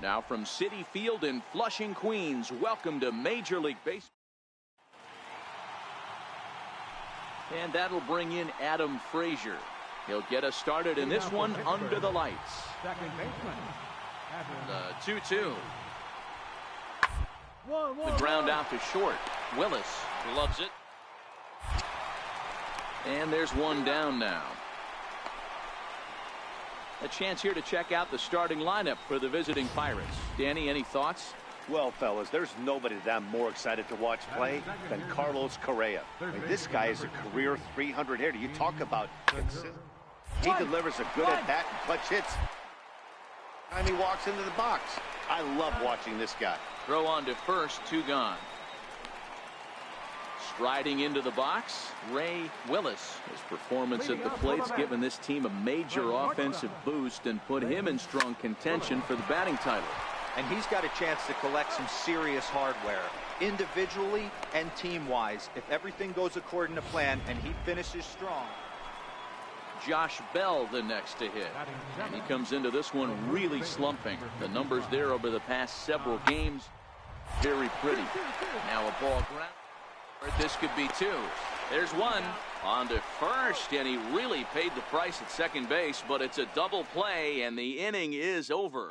Now from Citi Field in Flushing, Queens, welcome to Major League Baseball. And that'll bring in Adam Frazier. He'll get us started in this one under the lights. The 2-2. The ground out to short. Willis gloves it. And there's one down now. A chance here to check out the starting lineup for the visiting Pirates. Danny, any thoughts? Well, fellas, there's nobody that I'm more excited to watch play than Carlos Correa. I mean, this guy is a career 300 hitter. You talk about consistent. He delivers a good at-bat and clutch hits. And he walks into the box. I love watching this guy. Throw on to first, 2 gone. Striding into the box, Ray Willis. His performance at the plate's given this team a major offensive boost and put him in strong contention for the batting title. And he's got a chance to collect some serious hardware, individually and team-wise, if everything goes according to plan and he finishes strong. Josh Bell the next to hit. And he comes into this one really slumping. The numbers there over the past several games, very pretty. Now a ball ground. This could be 2. There's one. On to first, and he really paid the price at second base, but it's a double play, and the inning is over.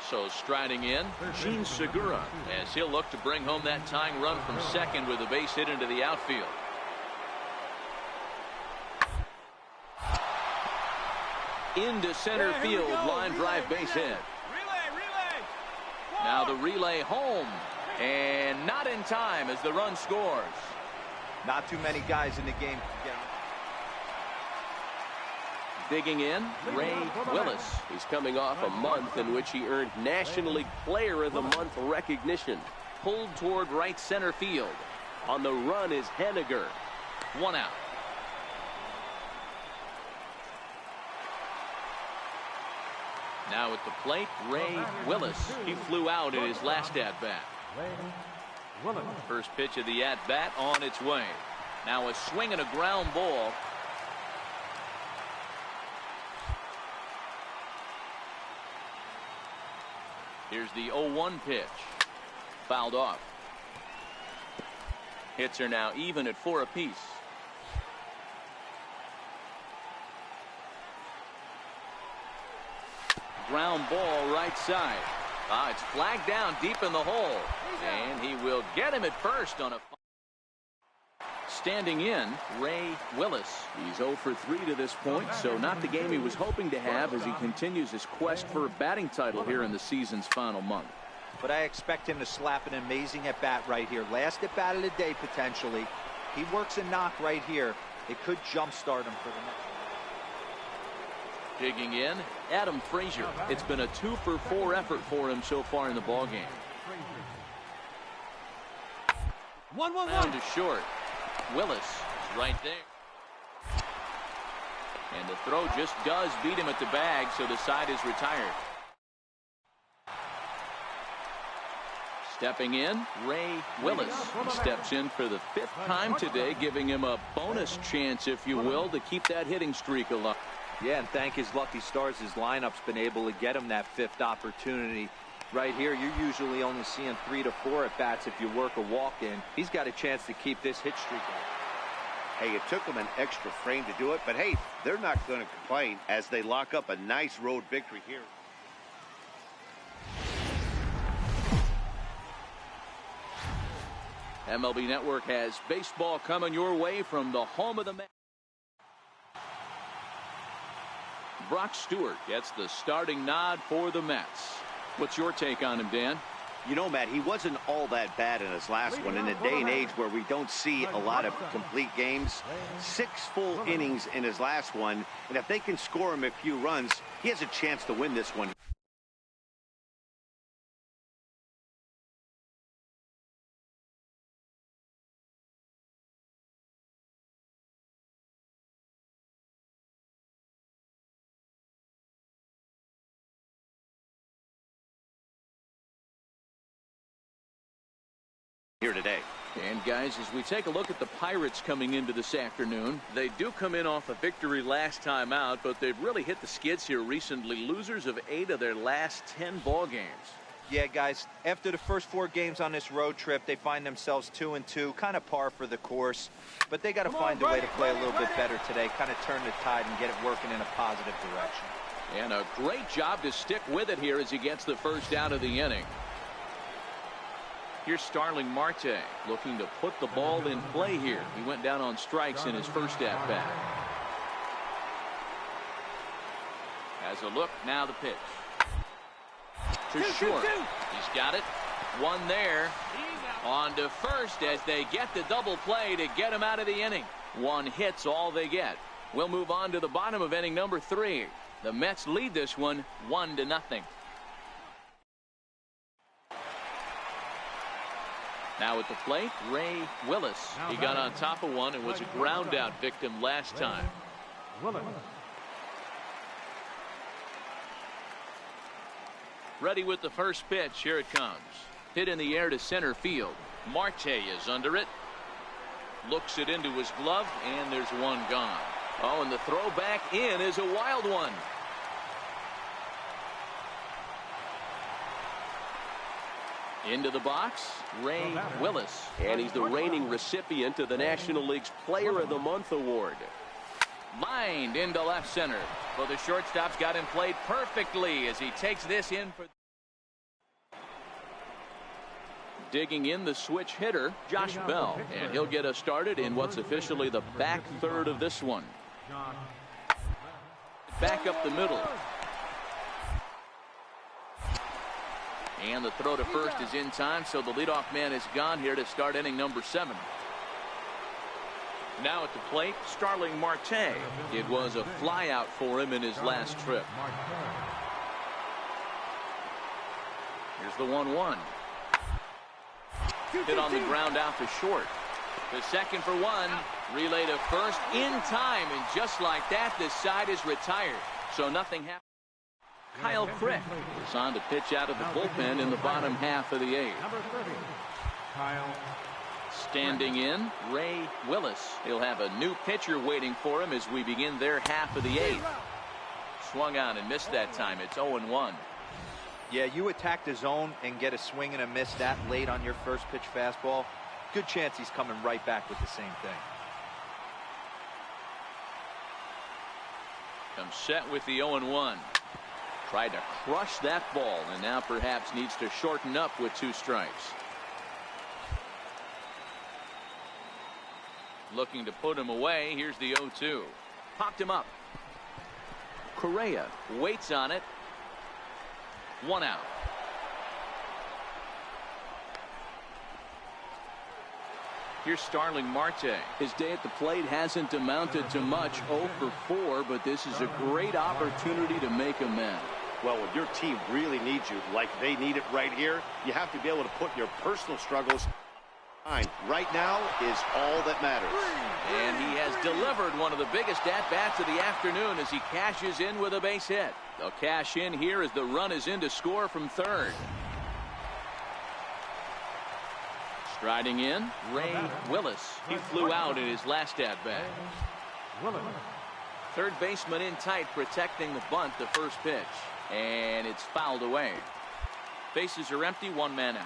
So striding in, Gene Segura, as he'll look to bring home that tying run from second with a base hit into the outfield. Into center field, line drive base hit. Now the relay home, and not in time as the run scores. Not too many guys in the game can get him. Digging in, Ray Willis. He's coming off a month in which he earned National League Player of the Month recognition. Pulled toward right center field. On the run is Henniger. 1 out. Now at the plate, Ray Willis. He flew out in his last at-bat. First pitch of the at-bat on its way. Now a swing and a ground ball. Here's the 0-1 pitch. Fouled off. Hits are now even at 4 apiece. Ground ball right side. It's flagged down deep in the hole. And he will get him at first on a... Standing in, Ray Willis. He's 0 for 3 to this point, so not the game he was hoping to have as he continues his quest for a batting title here in the season's final month. But I expect him to slap an amazing at-bat right here. Last at-bat of the day, potentially. He works a knock right here. It could jumpstart him for the next. Digging in, Adam Frazier. It's been a 2 for 4 effort for him so far in the ballgame. 1-1-1. Down to short. Willis is right there. And the throw just does beat him at the bag, so the side is retired. Stepping in, Ray Willis. He steps in for the 5th time today, giving him a bonus chance, if you will, to keep that hitting streak alive. Yeah, and thank his lucky stars, his lineup's been able to get him that 5th opportunity. Right here, you're usually only seeing 3 to 4 at-bats if you work a walk-in. He's got a chance to keep this hit streak on. Hey, it took them an extra frame to do it, but hey, they're not going to complain as they lock up a nice road victory here. MLB Network has baseball coming your way from the home of the Mets. Brock Stewart gets the starting nod for the Mets. What's your take on him, Dan? You know, Matt, he wasn't all that bad in his last one. In a day and age where we don't see a lot of complete games, 6 full innings in his last one, and if they can score him a few runs, he has a chance to win this one. Here today. And guys, as we take a look at the Pirates coming into this afternoon, they do come in off a victory last time out, but they've really hit the skids here recently. Losers of 8 of their last 10 ball games. Yeah, guys, after the first 4 games on this road trip, they find themselves 2-2, kind of par for the course. But they got to find a way to play a little bit better today, kind of turn the tide and get it working in a positive direction. And a great job to stick with it here as he gets the first out of the inning. Here's Starling Marte looking to put the ball in play here. He went down on strikes in his first at bat. As a look, now the pitch. To short. He's got it. One there. On to first as they get the double play to get him out of the inning. 1 hit's all they get. We'll move on to the bottom of inning number 3. The Mets lead this one 1-0. Now at the plate, Ray Willis. He got on top of one and was a ground out victim last time. Ready with the first pitch. Here it comes. Hit in the air to center field. Marte is under it. Looks it into his glove, and there's one gone. Oh, and the throw back in is a wild one. Into the box, Ray Willis. And he's the reigning recipient of the National League's Player of the Month award. Lined into left center. Well, the shortstop's got him played perfectly as he takes this in for. Digging in the switch hitter, Josh Bell. And he'll get us started in what's officially the back third of this one. Back up the middle. And the throw to first is in time, so the leadoff man is gone here to start inning number 7. Now at the plate, Starling Marte. It was a flyout for him in his last trip. Here's the 1-1. Hit on the ground out to short. The second for 1. Relay to first in time, and just like that, this side is retired. So nothing happened. Kyle Crick is on to pitch out of the bullpen in the bottom half of the 8th. Standing in, Ray Willis. He'll have a new pitcher waiting for him as we begin their half of the 8th. Swung on and missed that time. It's 0-1. Yeah, you attack the zone and get a swing and a miss that late on your first pitch fastball. Good chance he's coming right back with the same thing. Comes set with the 0-1. Tried to crush that ball and now perhaps needs to shorten up with 2 strikes. Looking to put him away. Here's the 0-2. Popped him up. Correa waits on it. 1 out. Here's Starling Marte. His day at the plate hasn't amounted to much. 0 for 4, but this is a great opportunity to make amends. Well, when your team really needs you, like they need it right here, you have to be able to put your personal struggles behind. Right now is all that matters. And he has delivered one of the biggest at-bats of the afternoon as he cashes in with a base hit. They'll cash in here as the run is in to score from third. Striding in, Ray Willis. He flew out in his last at-bat. Third baseman in tight, protecting the bunt, the first pitch. And it's fouled away. Bases are empty, 1 man out.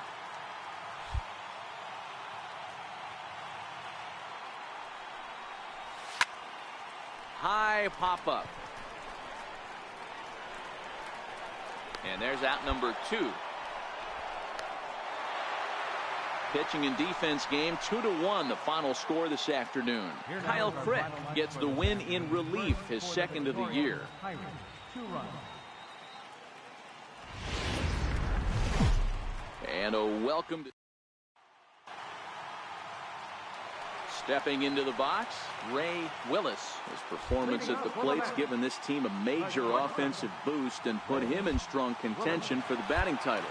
High pop-up. And there's out number 2. Pitching and defense game 2-1, the final score this afternoon. Kyle Crick gets the win in relief, his second of the year. And a welcome to stepping into the box, Ray Willis. His performance at the plate's given this team a major offensive boost and put him in strong contention for the batting title.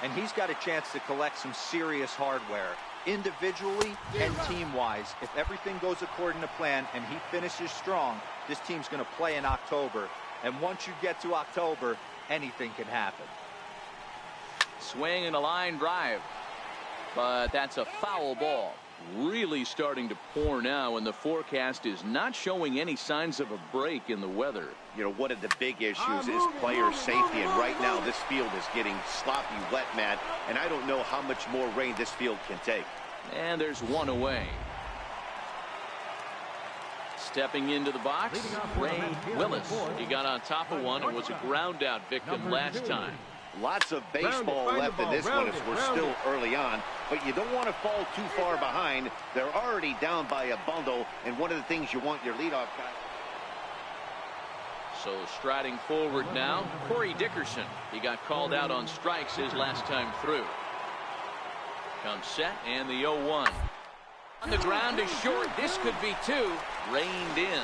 And he's got a chance to collect some serious hardware, individually and team-wise. If everything goes according to plan and he finishes strong, this team's going to play in October. And once you get to October, anything can happen. Swing and a line drive. but that's a foul ball. Really starting to pour now, and the forecast is not showing any signs of a break in the weather. You know, one of the big issues is player safety, and right now this field is getting sloppy wet, man, and I don't know how much more rain this field can take. And there's one away. Stepping into the box, Ray Willis. He got on top of one and was a ground out victim last time. Lots of baseball left in this one as we're still early on, but you don't want to fall too far behind. They're already down by a bundle, and one of the things you want your leadoff guy. So striding forward now, Corey Dickerson. He got called out on strikes his last time through. Comes set, and the 0-1. On the ground is short. This could be two. Reined in.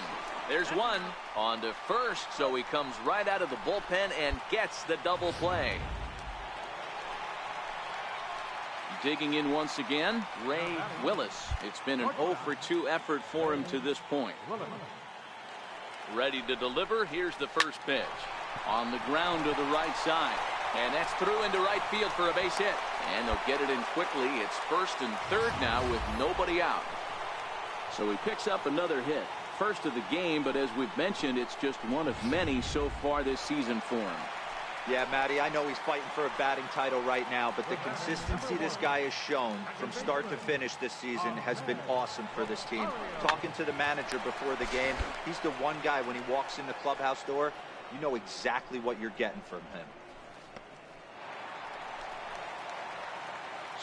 There's one. On to first, so he comes right out of the bullpen and gets the double play. Digging in once again, Ray Willis. It's been an 0 for 2 effort for him to this point. Ready to deliver. Here's the first pitch. On the ground to the right side. And that's through into right field for a base hit. And they'll get it in quickly. It's first and third now with nobody out. So he picks up another hit. First of the game, but as we've mentioned, it's just one of many so far this season for him. Yeah, Matty, I know he's fighting for a batting title right now, but the consistency this guy has shown from start to finish this season has been awesome for this team. Talking to the manager before the game, he's the one guy when he walks in the clubhouse door, you know exactly what you're getting from him.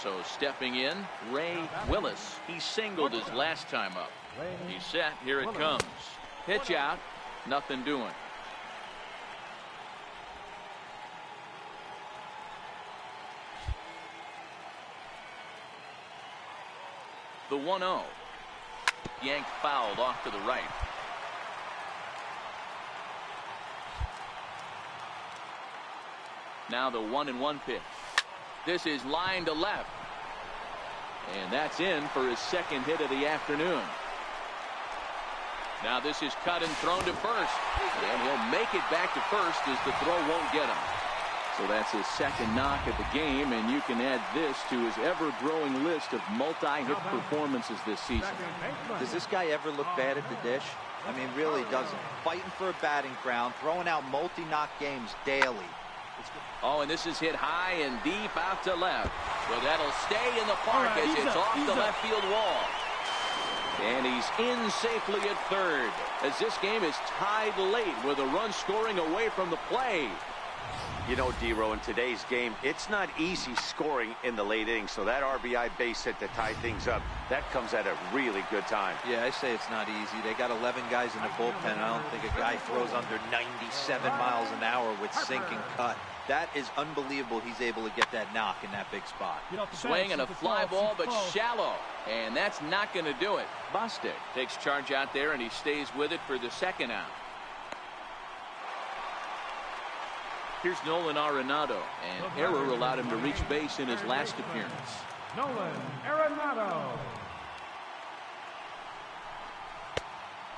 So stepping in, Ray Willis. He singled his last time up. He's set. Here it comes. Pitch out. Nothing doing. The 1-0. Yanked fouled off to the right. Now the 1-1 pitch. This is line to left. And that's in for his second hit of the afternoon. Now this is cut and thrown to first. And he'll make it back to first as the throw won't get him. So that's his second knock at the game, and you can add this to his ever-growing list of multi-hit performances this season. Does this guy ever look bad at the dish? I mean, really doesn't. Fighting for a batting crown, throwing out multi-knock games daily. Oh, and this is hit high and deep out to left. So that'll stay in the park as it's off the left field wall. And he's in safely at third as this game is tied late with a run scoring away from the play. You know, D-Row, in today's game, it's not easy scoring in the late innings, so that RBI base hit to tie things up, that comes at a really good time. Yeah, I say it's not easy. They got 11 guys in the bullpen. I don't think a guy throws under 97 miles an hour with sink and cut. That is unbelievable he's able to get that knock in that big spot. Swing and a fly ball, but shallow. And that's not going to do it. Bostic takes charge out there, and he stays with it for the second out. Here's Nolan Arenado, and error allowed him to reach base in his last appearance. Nolan Arenado.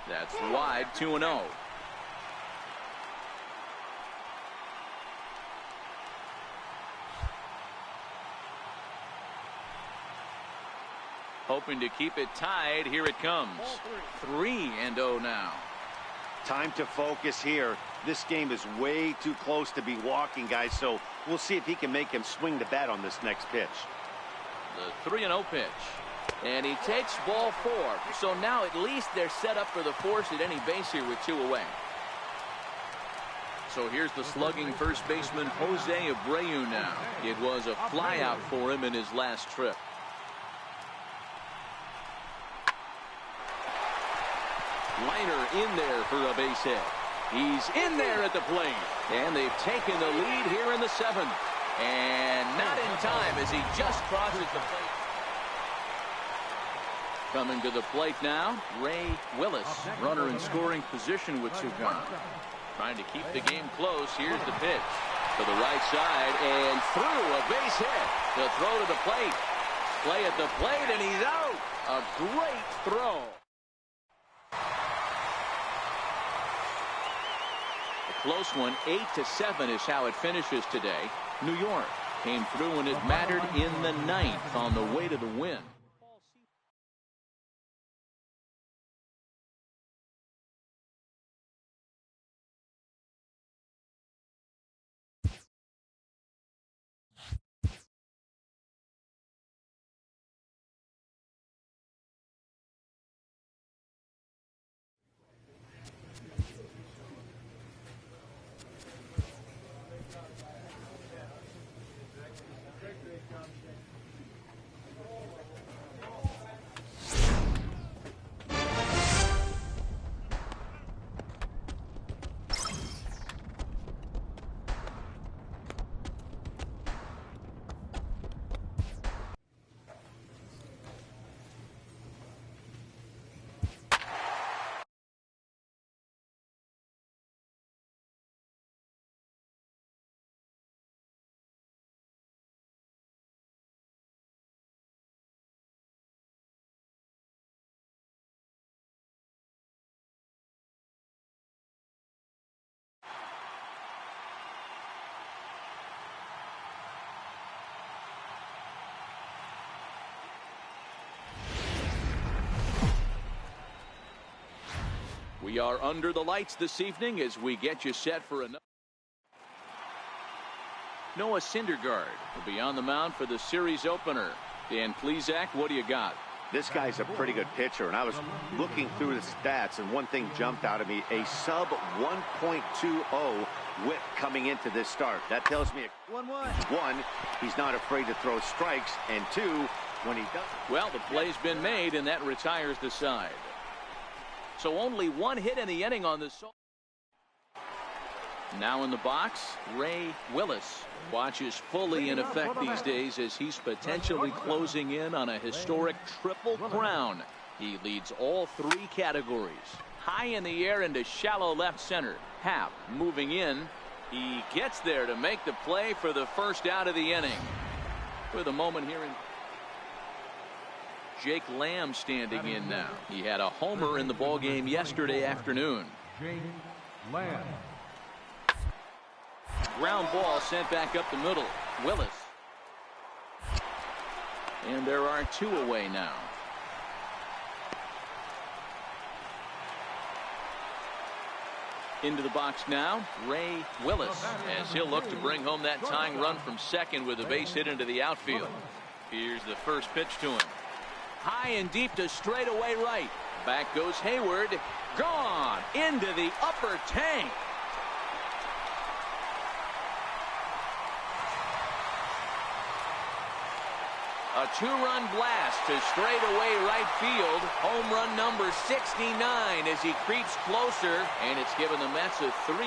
That's wide, 2-0. Hoping to keep it tied. Here it comes. 3-0 now. Time to focus here. This game is way too close to be walking, guys, so we'll see if he can make him swing the bat on this next pitch. The 3-0 pitch. And he takes ball 4. So now at least they're set up for the force at any base here with 2 away. So here's the slugging first baseman Jose Abreu now. It was a flyout for him in his last trip. Liner in there for a base hit. He's in there at the plate. And they've taken the lead here in the 7th. And not in time as he just crosses the plate. Coming to the plate now, Ray Willis. Runner in scoring position with 2 gone. Trying to keep the game close. Here's the pitch. To the right side and through a base hit. The throw to the plate. Play at the plate and he's out. A great throw. Close one. 8-7 is how it finishes today. New York Came through when it mattered in the ninth on the way to the win. We are under the lights this evening as we get you set for another. Noah Syndergaard will be on the mound for the series opener. Dan Plesac, what do you got? This guy's a pretty good pitcher, and I was looking through the stats, and one thing jumped out at me: a sub 1.20 whip coming into this start. That tells me, one, he's not afraid to throw strikes, and two, when he does. Well, the play's been made, and that retires the side. So only one hit in the inning on this. Now in the box, Ray Willis watches fully in effect these days as he's potentially closing in on a historic triple crown. He leads all three categories. High in the air into shallow left center. Happ moving in. He gets there to make the play for the first out of the inning. With a moment here in. Jake Lamb standing in now. He had a homer in the ballgame yesterday afternoon. Jake Lamb. Ground ball sent back up the middle. Willis. And there are two away now. Into the box now, Ray Willis, as he'll look to bring home that tying run from second with a base hit into the outfield. Here's the first pitch to him. High and deep to straightaway right. Back goes Hayward. Gone into the upper tank. A two-run blast to straightaway right field. Home run number 69 as he creeps closer, and it's given the Mets a 3-2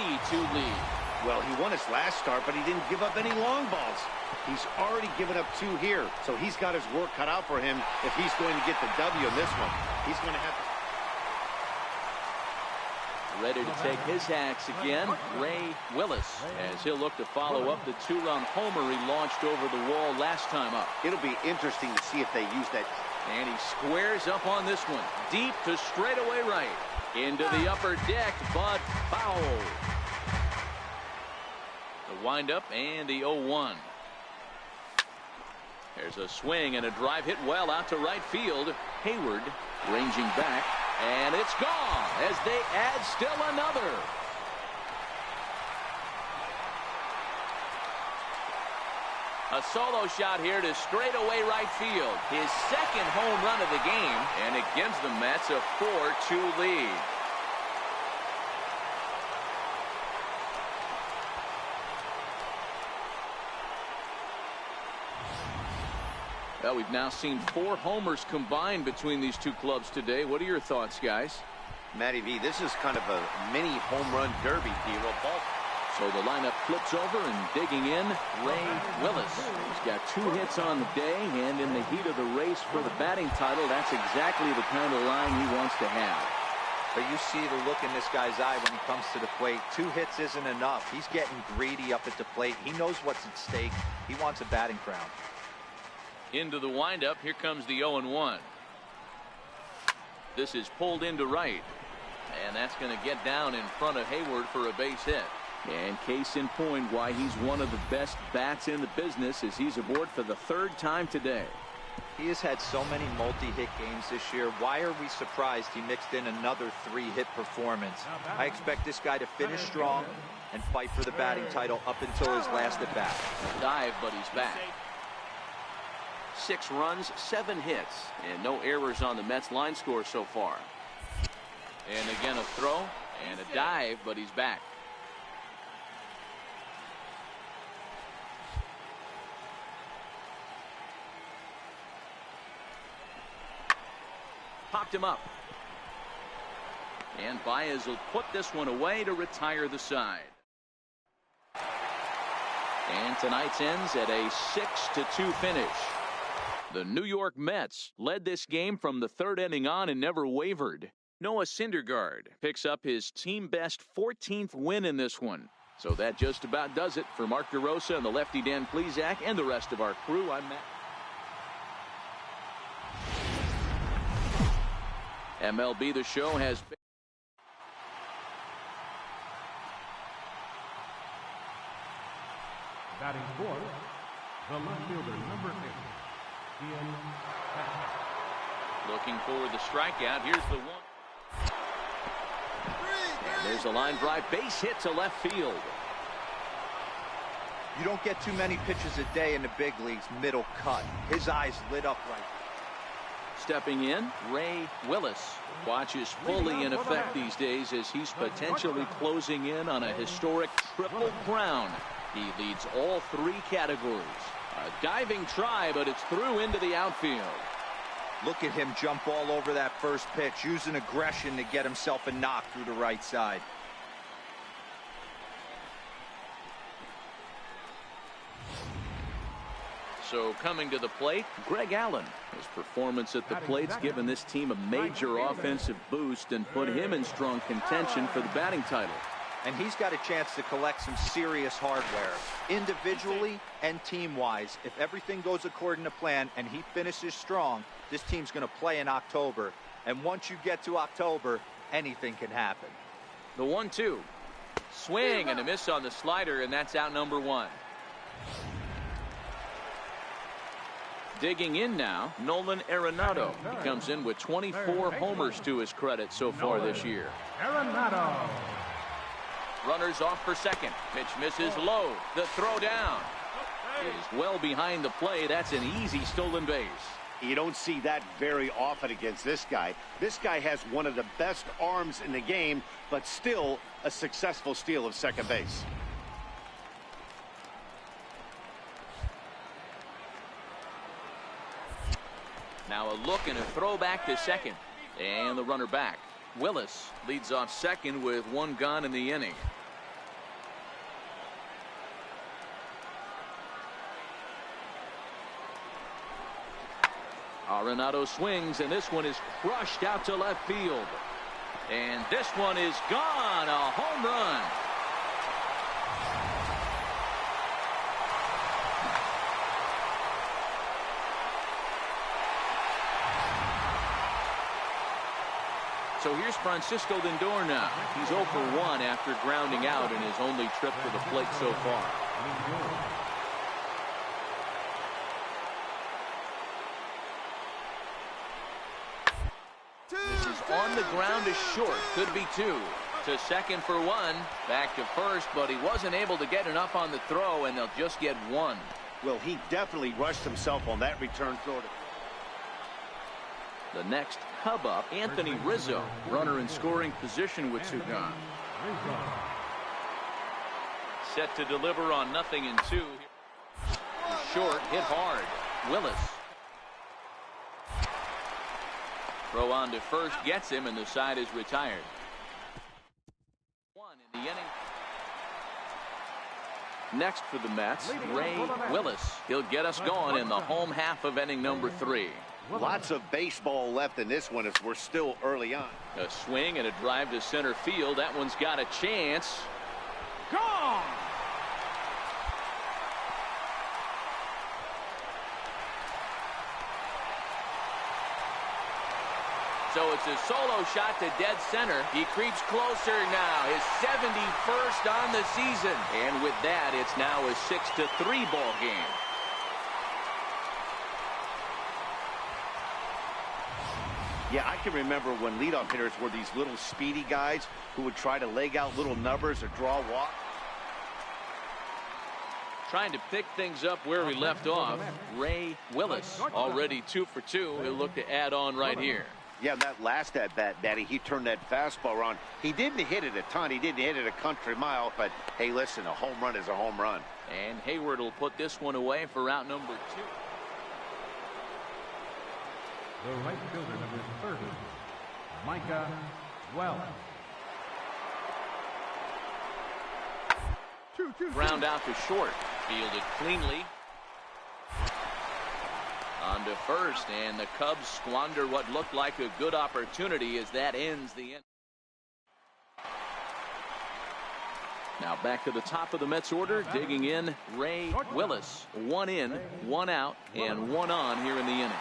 lead. Well, he won his last start, but he didn't give up any long balls. He's already given up two here, so he's got his work cut out for him if he's going to get the W in this one. He's going to have to. Ready to take his axe again, Ray Willis, as he'll look to follow up the two-run homer he launched over the wall last time up. It'll be interesting to see if they use that. And he squares up on this one, deep to straightaway right. Into the upper deck, but foul. The windup and the 0-1. There's a swing and a drive hit well out to right field. Hayward ranging back, and it's gone as they add still another. A solo shot here to straightaway right field. His second home run of the game, and it gives the Mets a 4-2 lead. Well, we've now seen 4 homers combined between these two clubs today. What are your thoughts, guys? Matty V, this is kind of a mini home run derby, Hero. So the lineup flips over and digging in, Ray Willis. He's got 2 hits on the day, and in the heat of the race for the batting title, that's exactly the kind of line he wants to have. But you see the look in this guy's eye when he comes to the plate. 2 hits isn't enough. He's getting greedy up at the plate. He knows what's at stake. He wants a batting crown. Into the windup, here comes the 0-1. This is pulled into right, and that's going to get down in front of Hayward for a base hit. And case in point why he's one of the best bats in the business as he's aboard for the 3rd time today. He has had so many multi-hit games this year. Why are we surprised he mixed in another 3-hit performance? I expect this guy to finish strong and fight for the batting title up until his last at bat. Dive, but he's back. 6 runs, 7 hits, and no errors on the Mets line score so far. And again a throw and a dive, but he's back. Popped him up. And Baez will put this one away to retire the side. And tonight's ends at a 6-2 finish. The New York Mets led this game from the 3rd inning on and never wavered. Noah Syndergaard picks up his team-best 14th win in this one. So that just about does it for Mark DeRosa and the lefty Dan Plesac and the rest of our crew. I'm Matt. MLB The Show has been. Batting fourth, the left fielder, number 8, Ian Happ. Looking for the strikeout. Here's the one. And there's a line drive, base hit to left field. You don't get too many pitches a day in the big leagues. Middle cut. His eyes lit up right. Stepping in, Ray Willis watches fully in effect these days as he's potentially closing in on a historic triple crown. He leads all 3 categories. A diving try, but it's through into the outfield. Look at him jump all over that first pitch, using aggression to get himself a knock through the right side. So coming to the plate, Greg Allen. His performance at the plate's given this team a major offensive boost and put him in strong contention for the batting title. And he's got a chance to collect some serious hardware, individually and team-wise. If everything goes according to plan and he finishes strong, this team's going to play in October. And once you get to October, anything can happen. The 1-2. Swing and a miss on the slider, and that's out number 1. Digging in now, Nolan Arenado. He comes in with 24 homers to his credit so far this year. Arenado. Runners off for second. Pitch misses low. The throw down is well behind the play. That's an easy stolen base. You don't see that very often against this guy. This guy has one of the best arms in the game, but still a successful steal of second base. Now a look and a throw back to second. And the runner back. Willis leads off second with 1 gone in the inning. Arenado swings, and this one is crushed out to left field. And this one is gone. A home run. So here's Francisco Lindor now. He's 0 for 1 after grounding out in his only trip to the plate so far. This is on the ground is short. Could be 2. To second for 1. Back to first, but he wasn't able to get enough on the throw, and they'll just get 1. Well, he definitely rushed himself on that return throw. The next Cub up, Anthony Rizzo, runner in scoring position with 2 gone. Set to deliver on 0-2. Short, hit hard. Willis. Throw on to first, gets him, and the side is retired. 1 in the inning. Next for the Mets, Ray Willis. He'll get us going in the home half of inning number 3. Lots of baseball left in this one as we're still early on. A swing and a drive to center field. That one's got a chance. Gone! So it's a solo shot to dead center. He creeps closer now. His 71st on the season. And with that, it's now a 6-3 ball game. Yeah, I can remember when leadoff hitters were these little speedy guys who would try to leg out little numbers or draw a walk. Trying to pick things up where we left off. Ray Willis already 2 for 2. He'll look to add on right here. Yeah, that last at-bat, Daddy, he turned that fastball around. He didn't hit it a ton. He didn't hit it a country mile. But, hey, listen, a home run is a home run. And Hayward will put this one away for out number 2. The right fielder, number 30, Micah Wells. Ground out to short. Fielded cleanly. On to first, and the Cubs squander what looked like a good opportunity as that ends the end. Now back to the top of the Mets order, digging in Ray Willis. 1 in, 1 out, and 1 on here in the inning.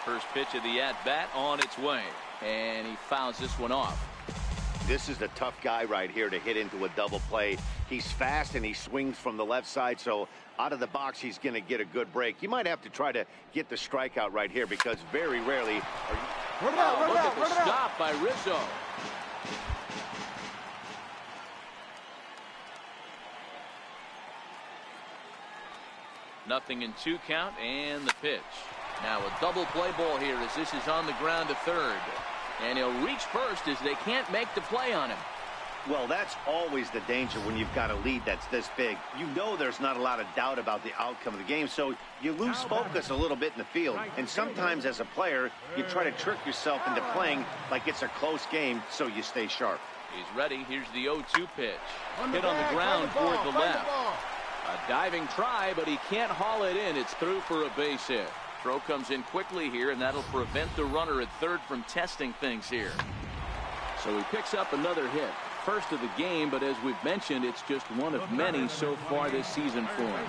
First pitch of the at-bat on its way, and he fouls this one off. This is a tough guy right here to hit into a double play. He's fast and he swings from the left side, so out of the box he's going to get a good break. You might have to try to get the strikeout right here because very rarely are you... Look at the stop by Rizzo. Nothing in 2 count, and the pitch. Now a double play ball here as this is on the ground to third. And he'll reach first as they can't make the play on him. Well, that's always the danger when you've got a lead that's this big. You know there's not a lot of doubt about the outcome of the game, so you lose focus a little bit in the field. And sometimes as a player, you try to trick yourself into playing like it's a close game so you stay sharp. He's ready. Here's the 0-2 pitch. Hit on the ground toward the left. A diving try, but he can't haul it in. It's through for a base hit. Throw comes in quickly here, and that'll prevent the runner at third from testing things here. So he picks up another hit. First of the game, but as we've mentioned, it's just one of many so far this season for him.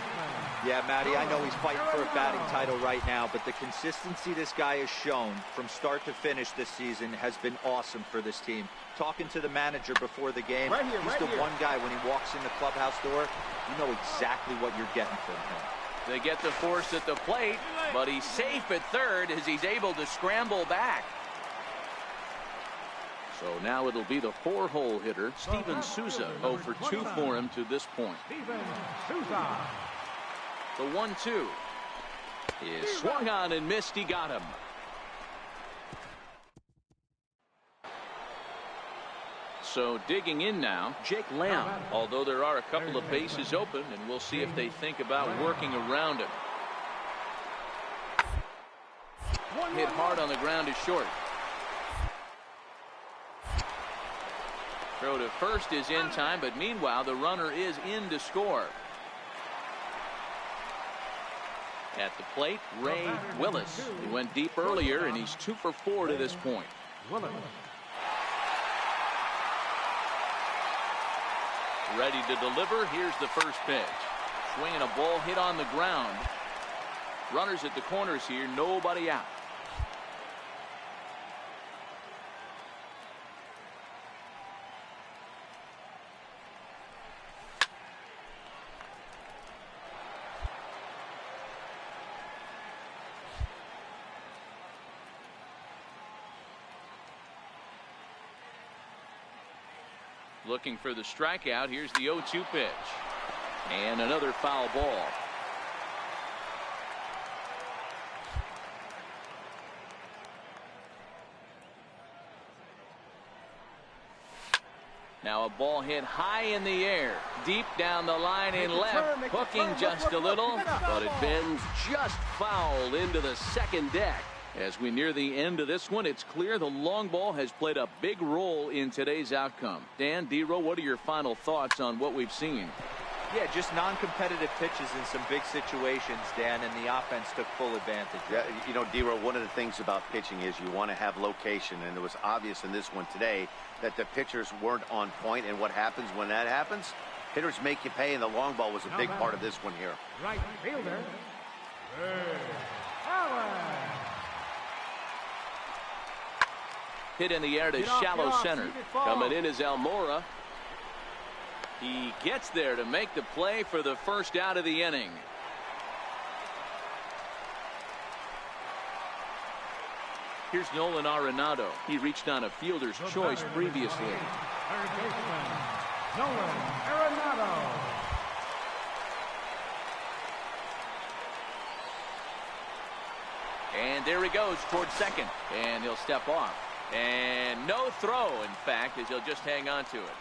Yeah, Matty, I know he's fighting for a batting title right now, but the consistency this guy has shown from start to finish this season has been awesome for this team. Talking to the manager before the game, he's the one guy when he walks in the clubhouse door, you know exactly what you're getting from him. They get the force at the plate, but he's safe at third as he's able to scramble back. So now it'll be the 4-hole hitter, Steven Souza, 0 for 2 for him to this point. The 1-2 is swung on and missed. He got him. So digging in now, Jake Lamb, although there are a couple of bases open, and we'll see if they think about working around him. Hit hard on the ground is short. Throw to first is in time, but meanwhile the runner is in to score. At the plate, Ray Willis. He went deep earlier, and he's 2 for 4 to this point. Ready to deliver. Here's the first pitch. Swinging a ball hit on the ground. Runners at the corners here, nobody out. Looking for the strikeout. Here's the 0-2 pitch. And another foul ball. Now a ball hit high in the air. Deep down the line in left. Hooking just a little, but it bends just foul into the second deck. As we near the end of this one, it's clear the long ball has played a big role in today's outcome. Dan, D-Row, what are your final thoughts on what we've seen? Yeah, just non-competitive pitches in some big situations, Dan, and the offense took full advantage. Yeah, you know, D-Row, one of the things about pitching is you want to have location, and it was obvious in this one today that the pitchers weren't on point, and what happens when that happens? Hitters make you pay, and the long ball was a big part of this one here. Right fielder, Hit in the air to shallow center. Coming in is Almora. He gets there to make the play for the first out of the inning. Here's Nolan Arenado. He reached on a fielder's choice previously. Third baseman, Nolan Arenado. And there he goes towards second. And he'll step off. And no throw, in fact, as he'll just hang on to it.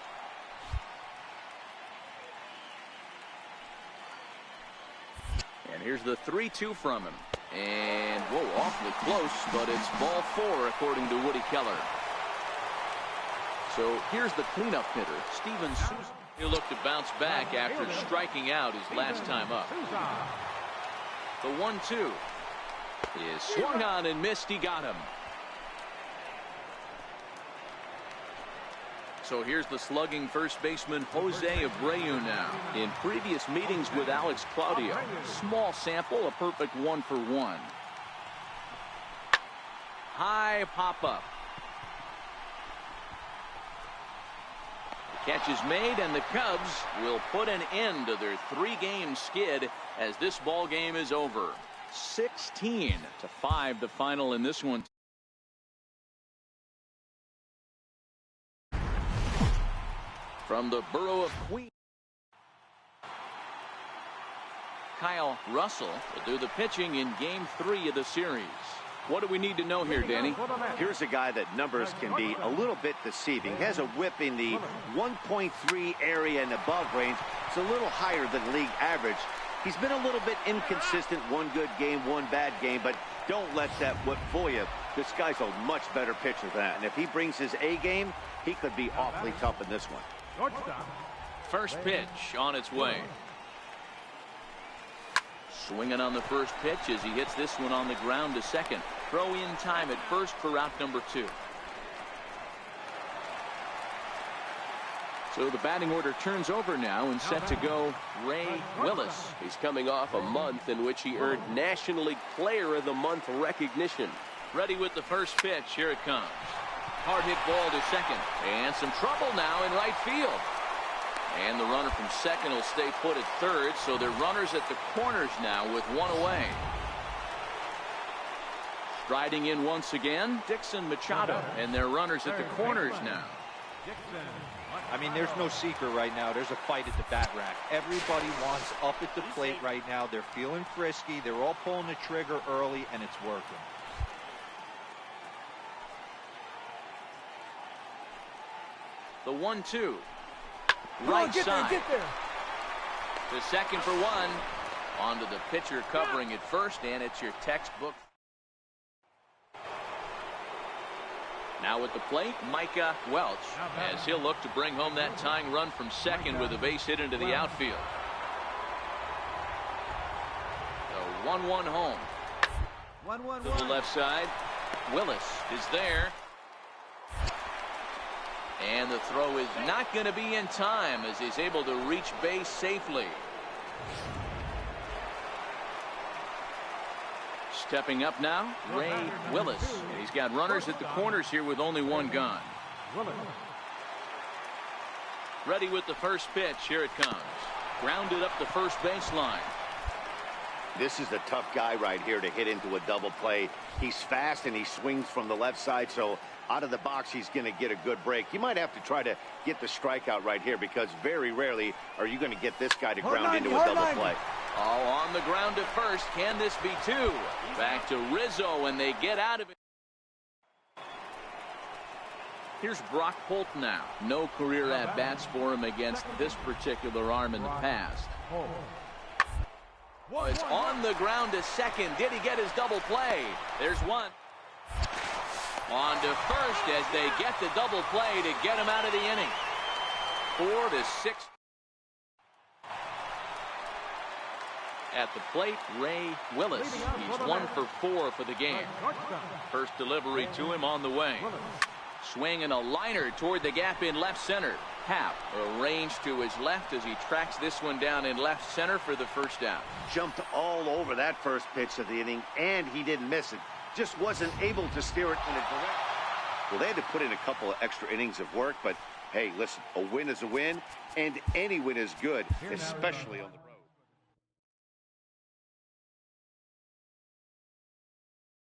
And here's the 3-2 from him. And, whoa, awfully close, but it's ball 4, according to Woody Keller. So here's the cleanup hitter, Steven Souza. He'll look to bounce back after striking out his last time up. The 1-2 is swung on and missed. He got him. So here's the slugging first baseman Jose Abreu now. In previous meetings with Alex Claudio, small sample, a perfect 1-for-1. High pop up. The catch is made, and the Cubs will put an end to their 3-game skid as this ball game is over. 16-5 the final in this one. From the borough of Queens, Kyle Russell will do the pitching in Game 3 of the series. What do we need to know here, Danny? Here's a guy that numbers can be a little bit deceiving. He has a whip in the 1.3 area and above range. It's a little higher than league average. He's been a little bit inconsistent. One good game, one bad game, but don't let that whip fool you. This guy's a much better pitcher than that. And if he brings his A game, he could be awfully tough in this one. First pitch on its way. Swinging on the first pitch as he hits this one on the ground to second. Throw in time at first for out number 2. So the batting order turns over now and set to go Ray Willis. He's coming off a month in which he earned National League Player of the Month recognition. Ready with the first pitch. Here it comes. Hard hit ball to second. And some trouble now in right field. And the runner from second will stay put at third. So they're runners at the corners now with one away. Striding in once again, Dixon Machado. And they're runners at the corners now. I mean, there's no secret right now. There's a fight at the bat rack. Everybody wants up at the plate right now. They're feeling frisky. They're all pulling the trigger early, and it's working. The 1-2. Right side. Get there. The second for one. Onto the pitcher covering at first, and it's your textbook. Now at the plate, Micah Welch, as he'll look to bring home that tying run from second with a base hit into the outfield. The 1-1 home. 1-1 To the left side. Willis is there. And the throw is not going to be in time as he's able to reach base safely. Stepping up now, Ray Willis. He's got runners at the corners here with only one gone. Ready with the first pitch. Here it comes. Grounded up the first baseline. This is a tough guy right here to hit into a double play. He's fast and he swings from the left side, so out of the box he's going to get a good break. You might have to try to get the strikeout right here because very rarely are you going to get this guy to ground into a double play. All on the ground to first. Can this be 2? Back to Rizzo, and they get out of it. Here's Brock Holt now. No career at-bats for him against this particular arm in the past. It's on the ground to second. Did he get his double play? There's one. On to first as they get the double play to get him out of the inning. 4-6. At the plate, Ray Willis. He's 1 for 4 for the game. First delivery to him on the way. Swing and a liner toward the gap in left center. Happ arranged to his left as he tracks this one down in left center for the first out. Jumped all over that first pitch of the inning, and he didn't miss it. Just wasn't able to steer it in a direction. Well, they had to put in a couple of extra innings of work, but hey, listen, a win is a win, and any win is good, especially on the